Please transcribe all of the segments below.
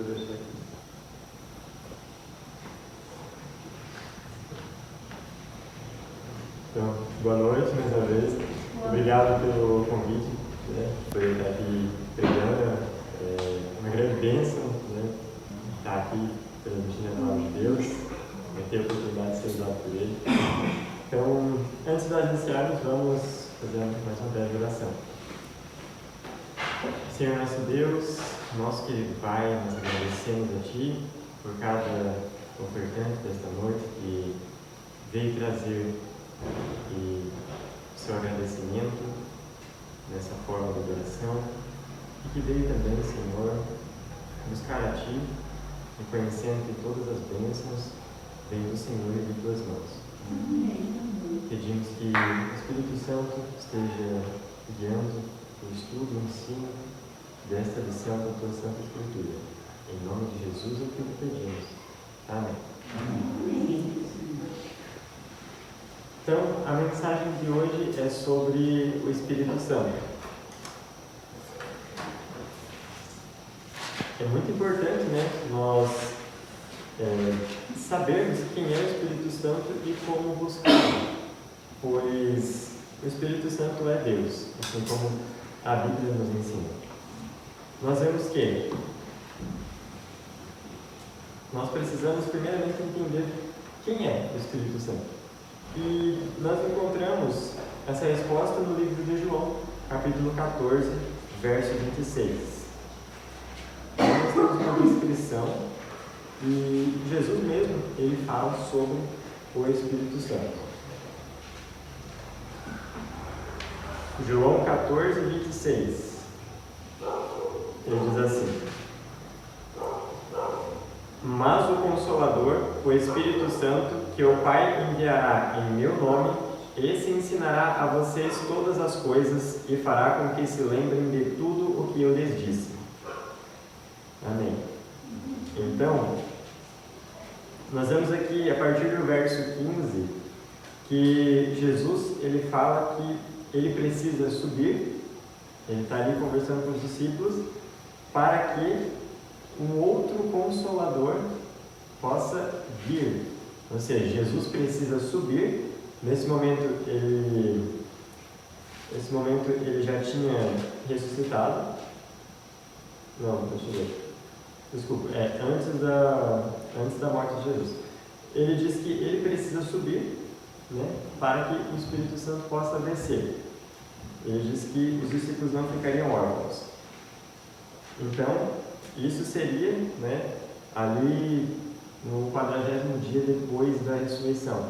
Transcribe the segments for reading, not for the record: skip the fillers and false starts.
agradecer. Então, boa noite mais uma vez. Obrigado pelo convite, né, por estar aqui pregando. É uma grande bênção, né, estar aqui transmitindo a palavra de Deus, ter a oportunidade de ser usado por Ele. Então, antes de nós iniciarmos, vamos fazer mais uma breve oração. Senhor nosso Deus, nosso querido Pai, nós agradecemos a Ti por cada ofertante desta noite que veio trazer seu agradecimento nessa forma de adoração e que veio também, Senhor, buscar a Ti, reconhecendo que todas as bênçãos vêm do Senhor e de Tuas mãos. Pedimos que o Espírito Santo esteja guiando o estudo e o ensino desta lição da Tua Santa Escritura. Em nome de Jesus é o que te pedimos. Amém. Amém. Então, a mensagem de hoje é sobre o Espírito Santo. É muito importante, né, nós sabermos quem é o Espírito Santo e como buscá-lo, pois o Espírito Santo é Deus, assim como a Bíblia nos ensina. Nós vemos que nós precisamos primeiramente entender quem é o Espírito Santo. E nós encontramos essa resposta no livro de João, capítulo 14, verso 26. Nós temos uma descrição e Jesus mesmo, ele fala sobre o Espírito Santo. João 14, 26. Ele diz assim: mas o Consolador, o Espírito Santo, que o Pai enviará em meu nome, esse ensinará a vocês todas as coisas e fará com que se lembrem de tudo o que eu lhes disse. Amém. Então, nós vemos aqui, a partir do verso 15, que Jesus, ele fala que ele precisa subir, ele está ali conversando com os discípulos, para que um outro Consolador possa vir. Ou seja, Jesus precisa subir. Nesse momento ele já tinha ressuscitado. Não, deixa eu ver. Desculpa, antes da morte de Jesus. Ele diz que ele precisa subir, né, para que o Espírito Santo possa descer. Ele diz que os discípulos não ficariam órfãos. Então, isso seria, né, ali no 40º dia depois da ressurreição,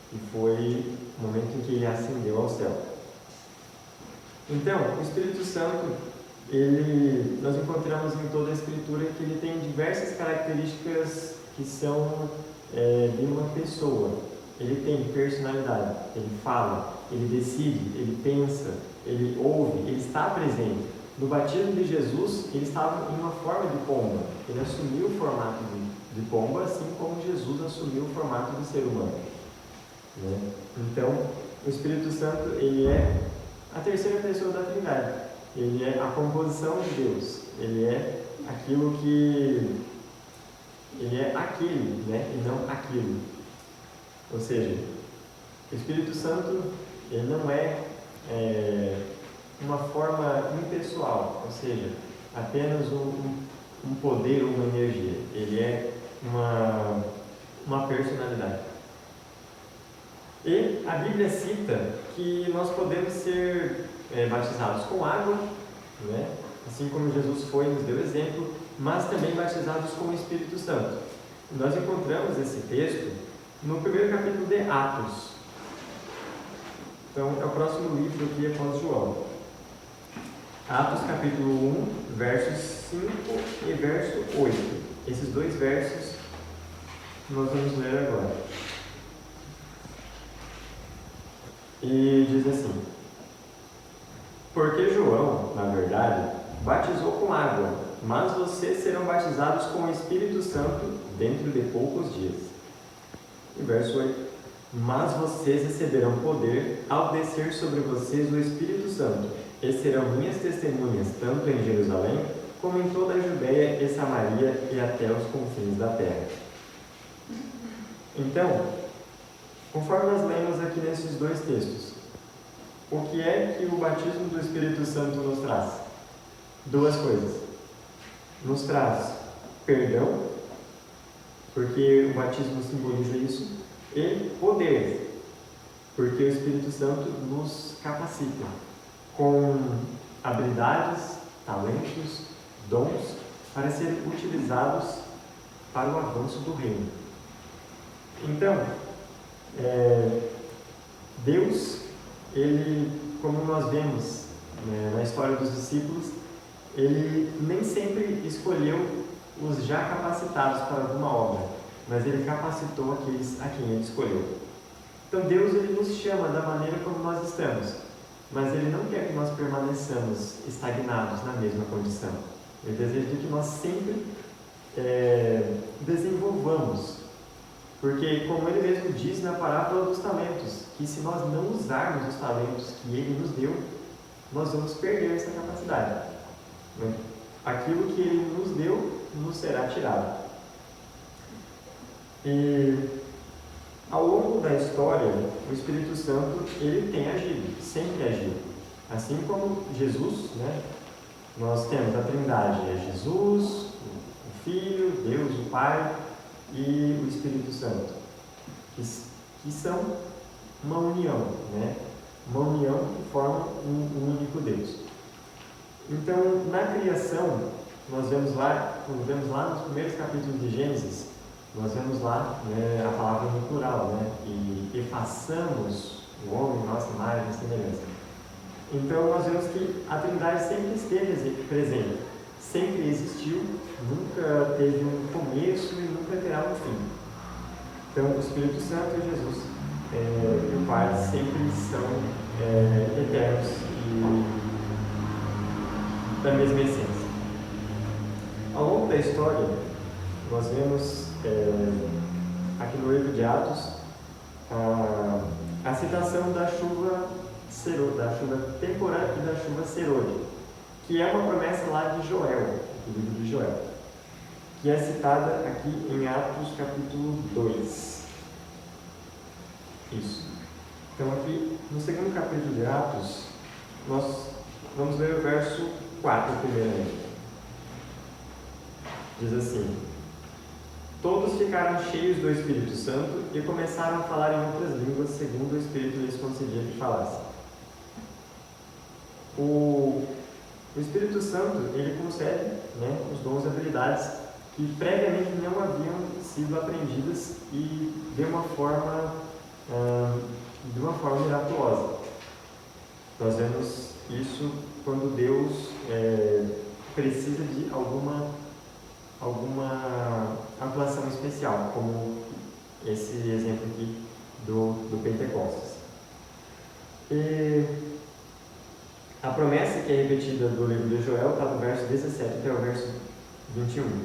que foi o momento em que ele ascendeu ao céu. Então, o Espírito Santo, nós encontramos em toda a Escritura que ele tem diversas características que são de uma pessoa. Ele tem personalidade, ele fala, ele decide, ele pensa, ele ouve, ele está presente. No batismo de Jesus, ele estava em uma forma de pomba. Ele assumiu o formato de pomba, assim como Jesus assumiu o formato de ser humano. Né? Então, o Espírito Santo, ele é a terceira pessoa da Trindade. Ele é a composição de Deus. Ele é aquilo que... Ele é aquele, né? E não aquilo. Ou seja, o Espírito Santo, ele não é uma forma impessoal, ou seja, apenas um poder ou uma energia. Ele é uma personalidade. E a Bíblia cita que nós podemos ser batizados com água, né? Assim como Jesus foi, nos deu exemplo, mas também batizados com o Espírito Santo. Nós encontramos esse texto no primeiro capítulo de Atos. Então, é o próximo livro aqui após João. Atos capítulo 1, versos 5 e verso 8. Esses dois versos nós vamos ler agora. E diz assim: porque João, na verdade, batizou com água, mas vocês serão batizados com o Espírito Santo dentro de poucos dias. E verso 8: mas vocês receberão poder ao descer sobre vocês o Espírito Santo, e serão minhas testemunhas tanto em Jerusalém, como em toda a Judéia e Samaria e até os confins da terra. Então, conforme nós lemos aqui nesses dois textos, o que é que o batismo do Espírito Santo nos traz? Duas coisas. Nos traz perdão, porque o batismo simboliza isso, e poder, porque o Espírito Santo nos capacita com habilidades, talentos, dons para serem utilizados para o avanço do reino. Então, Deus, Ele, como nós vemos na história dos discípulos, Ele nem sempre escolheu os já capacitados para alguma obra, mas Ele capacitou aqueles a quem Ele escolheu. Então Deus, Ele nos chama da maneira como nós estamos, mas Ele não quer que nós permaneçamos estagnados na mesma condição. Ele deseja que nós sempre desenvolvamos, porque como Ele mesmo diz na parábola dos talentos, que se nós não usarmos os talentos que Ele nos deu, nós vamos perder essa capacidade. Aquilo que Ele nos deu nos será tirado. E ao longo da história, o Espírito Santo, ele tem agido, sempre agiu. Assim como Jesus, nós temos a Trindade, Jesus, o Filho, Deus, o Pai e o Espírito Santo, que são uma união, uma união que forma um único Deus. Então, na criação, nós vemos lá nos primeiros capítulos de Gênesis, nós vemos lá a palavra no plural, e façamos o homem, nossa imagem e semelhança. Então, nós vemos que a Trindade sempre esteve presente, sempre existiu, nunca teve um começo e nunca terá um fim. Então, o Espírito Santo e Jesus e o Pai sempre são eternos e da mesma essência. Ao longo da história, nós vemos aqui no livro de Atos a citação da chuva temporã e da chuva serôdia, que é uma promessa lá de Joel, do livro de Joel, que é citada aqui em Atos capítulo 2. Isso. Então aqui no segundo capítulo de Atos, nós vamos ler o verso 4 primeiramente. Diz assim: todos ficaram cheios do Espírito Santo e começaram a falar em outras línguas, segundo o Espírito lhes concedia que falassem. O Espírito Santo, ele concede os dons e habilidades que previamente não haviam sido aprendidas e de uma forma miraculosa. Nós vemos isso quando Deus precisa de alguma atuação especial, como esse exemplo aqui do Pentecostes. E a promessa que é repetida do livro de Joel está do verso 17 até o verso 21,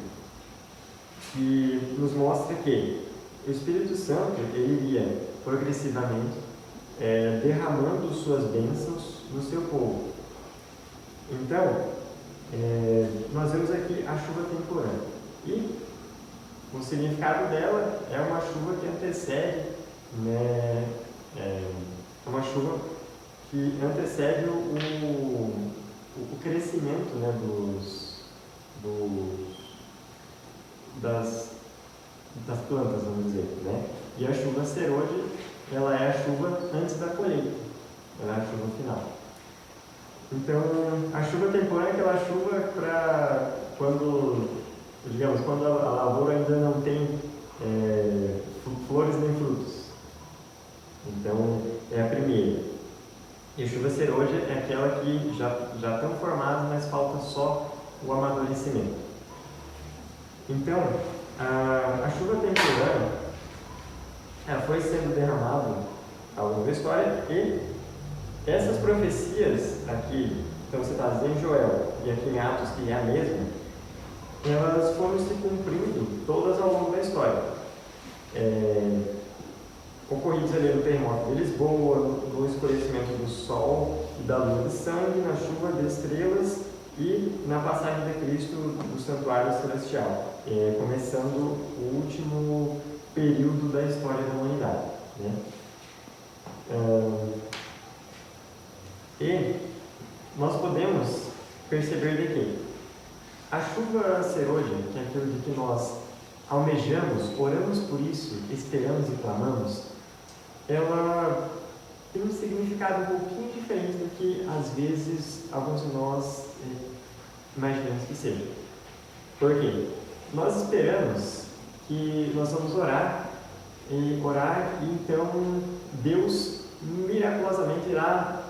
que nos mostra que o Espírito Santo ele iria progressivamente derramando suas bênçãos no seu povo. Então, nós vemos aqui a chuva temporã. E o significado dela é uma chuva que antecede, uma chuva que antecede o crescimento das plantas, vamos dizer. E a chuva serôdia, ela é a chuva antes da colheita, ela é a chuva final. Então, a chuva temporã é aquela chuva para quando a lavoura ainda não tem flores nem frutos. Então, é a primeira. E a chuva serôdia é aquela que já estão formadas, mas falta só o amadurecimento. Então, a chuva temporã ela foi sendo derramada ao longo da história e essas profecias aqui, então citadas em Joel e aqui em Atos, que é a mesma, elas foram se cumprindo todas ao longo da história. Ocorridos ali no terremoto de Lisboa, no escurecimento do sol e da lua de sangue, na chuva de estrelas e na passagem de Cristo do santuário celestial, começando o último período da história da humanidade, né? E nós podemos perceber de que a chuva serôdia, que é aquilo de que nós almejamos, oramos por isso, esperamos e clamamos, ela tem um significado um pouquinho diferente do que às vezes alguns de nós imaginamos que seja. Por quê? Nós esperamos que nós vamos orar e então Deus miraculosamente irá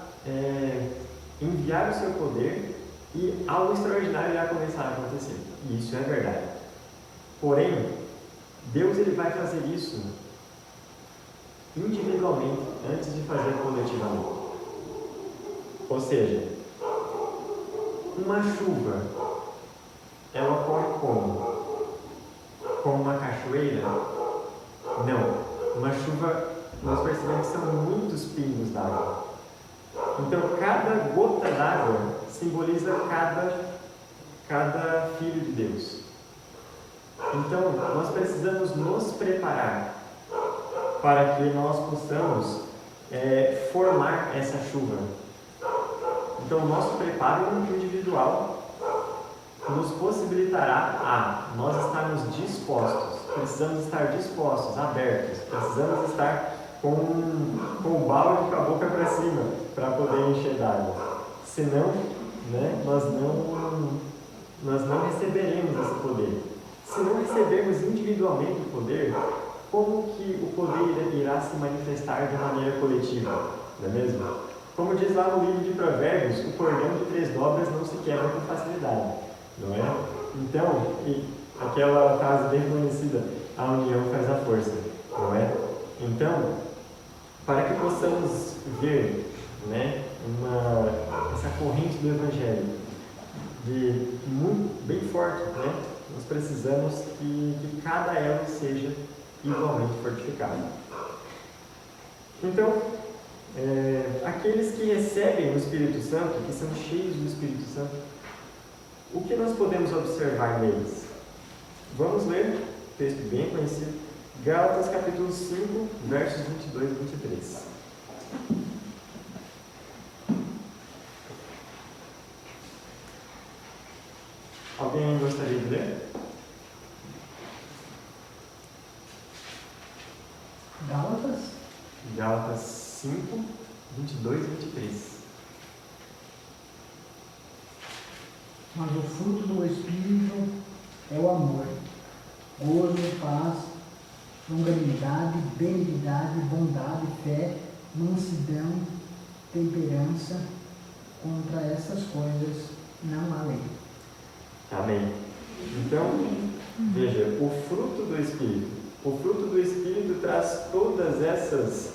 enviar o seu poder e algo extraordinário irá começar a acontecer. E isso é verdade. Porém, Deus ele vai fazer isso individualmente antes de fazer coletivamente. Ou seja, uma chuva, ela ocorre como? Como uma cachoeira? Não. Uma chuva, nós percebemos que são muitos pingos d'água. Então, cada gota d'água simboliza cada filho de Deus. Então, nós precisamos nos preparar para que nós possamos formar essa chuva. Então, o nosso preparo individual nos possibilitará a nós estarmos dispostos. Precisamos estar dispostos, abertos. Precisamos estar com o balde com a boca para cima para poder encher d'água. Senão, nós não receberemos esse poder. Se não recebermos individualmente o poder, como que o poder irá se manifestar de maneira coletiva? Não é mesmo? Como diz lá no livro de Provérbios, o cordão de 3 dobras não se quebra com facilidade, não é? Então, aquela frase bem conhecida, a união faz a força, não é? Então, para que possamos ver, né, essa corrente do Evangelho bem forte, né? Nós precisamos que cada elo seja igualmente fortificado. Então, aqueles que recebem o Espírito Santo, que são cheios do Espírito Santo, o que nós podemos observar neles? Vamos ler um texto bem conhecido, Gálatas capítulo 5, versos 22 e 23. Alguém gostaria de ler? Gálatas 5, 22 e 23. Mas o fruto do Espírito é o amor, gozo, paz, longanimidade, benignidade, bondade, fé, mansidão, temperança. Contra essas coisas não há lei. Amém. Então, veja, o fruto do Espírito. O fruto do Espírito traz todas essas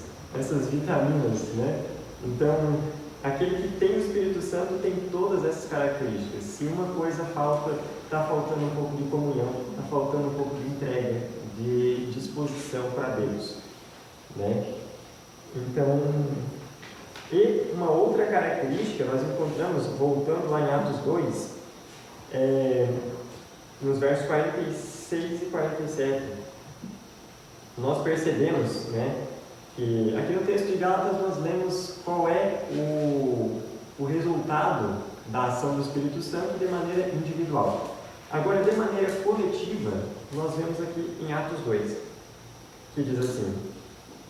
vitaminas, né? Então, aquele que tem o Espírito Santo tem todas essas características. Se uma coisa falta, está faltando um pouco de comunhão, está faltando um pouco de entrega, de disposição para Deus, né? Então, e uma outra característica nós encontramos, voltando lá em Atos 2, nos versos 46 e 47, nós percebemos, né, que aqui no texto de Gálatas nós lemos qual é o resultado da ação do Espírito Santo de maneira individual. Agora, de maneira coletiva, nós vemos aqui em Atos 2, que diz assim,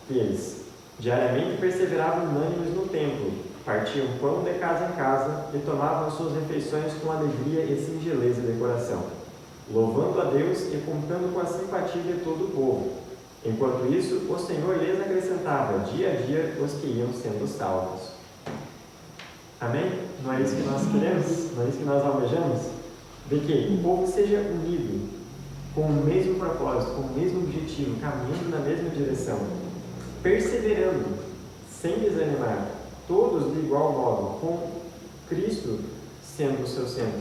que eles diariamente perseveravam unânimes no templo, partiam pão de casa em casa e tomavam suas refeições com alegria e singeleza de coração, louvando a Deus e contando com a simpatia de todo o povo. Enquanto isso, o Senhor lhes acrescentava dia a dia os que iam sendo salvos. Amém? Não é isso que nós queremos? Não é isso que nós almejamos? De que o povo seja unido, com o mesmo propósito, com o mesmo objetivo, caminhando na mesma direção, perseverando, sem desanimar, todos de igual modo, com Cristo sendo o seu centro.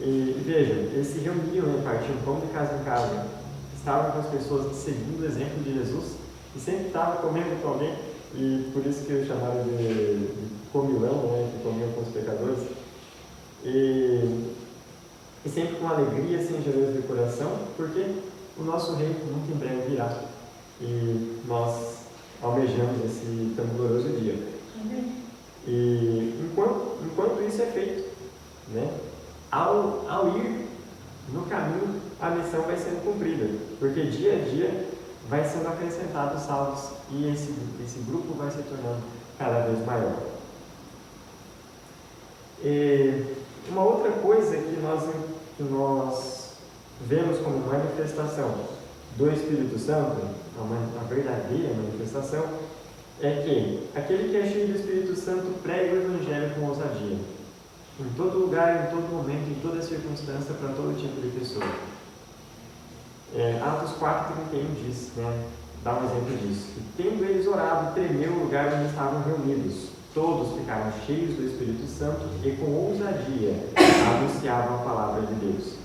E veja, eles se reuniam, partiam pão de casa em casa, estavam com as pessoas seguindo o exemplo de Jesus e sempre estavam comendo com alguém, e por isso que chamaram de comilão, né, que comiam com os pecadores. E sempre com alegria, singeleza de coração, porque o nosso Rei muito em breve virá. E nós almejamos esse tão glorioso dia. E enquanto isso é feito, né, ao ir no caminho, a missão vai sendo cumprida, porque dia a dia vai sendo acrescentados salvos e esse grupo vai se tornando cada vez maior. E uma outra coisa que nós vemos como manifestação do Espírito Santo, a verdadeira manifestação, é que aquele que é cheio do Espírito Santo prega o Evangelho com ousadia, em todo lugar, em todo momento, em toda circunstância, para todo tipo de pessoa. Atos 4,31 diz, né, dá um exemplo disso, que tendo eles orado, tremeu o lugar onde estavam reunidos. Todos ficaram cheios do Espírito Santo e com ousadia anunciavam a palavra de Deus.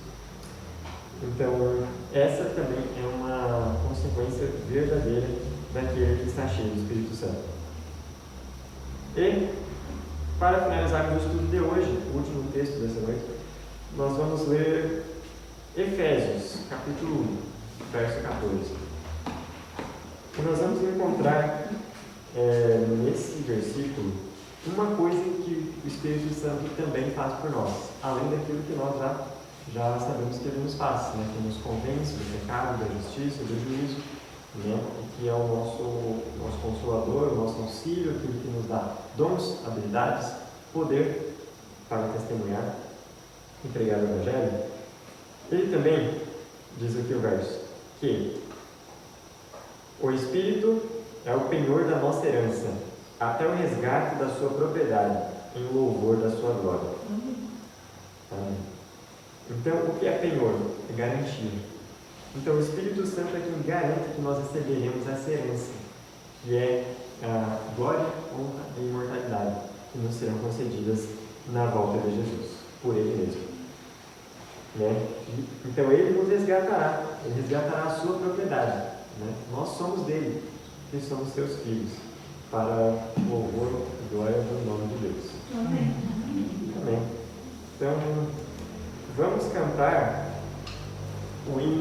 Então, essa também é uma consequência verdadeira daquele que está cheio do Espírito Santo. E, para finalizarmos o estudo de hoje, o último texto dessa noite, nós vamos ler Efésios, capítulo 1, verso 14. E nós vamos encontrar nesse versículo uma coisa que o Espírito Santo também faz por nós, além daquilo que nós já sabemos que ele nos faz, né? Que nos convence do pecado, da justiça, do juízo, né? Que é o nosso consolador, o nosso auxílio, aquele que nos dá dons, habilidades, poder para testemunhar e pregar o Evangelho. Ele também diz aqui o verso que o Espírito é o penhor da nossa herança, até o resgate da sua propriedade, em louvor da sua glória. Amém. Então, o que é penhor? É garantia. Então, o Espírito Santo é quem garante que nós receberemos essa herança, que é a glória, honra e imortalidade, que nos serão concedidas na volta de Jesus, por Ele mesmo. Né? Então, Ele nos resgatará, Ele resgatará a sua propriedade. Né? Nós somos dele, que somos seus filhos, para louvor e glória do nome de Deus. Amém. Amém. Então, vamos cantar o hino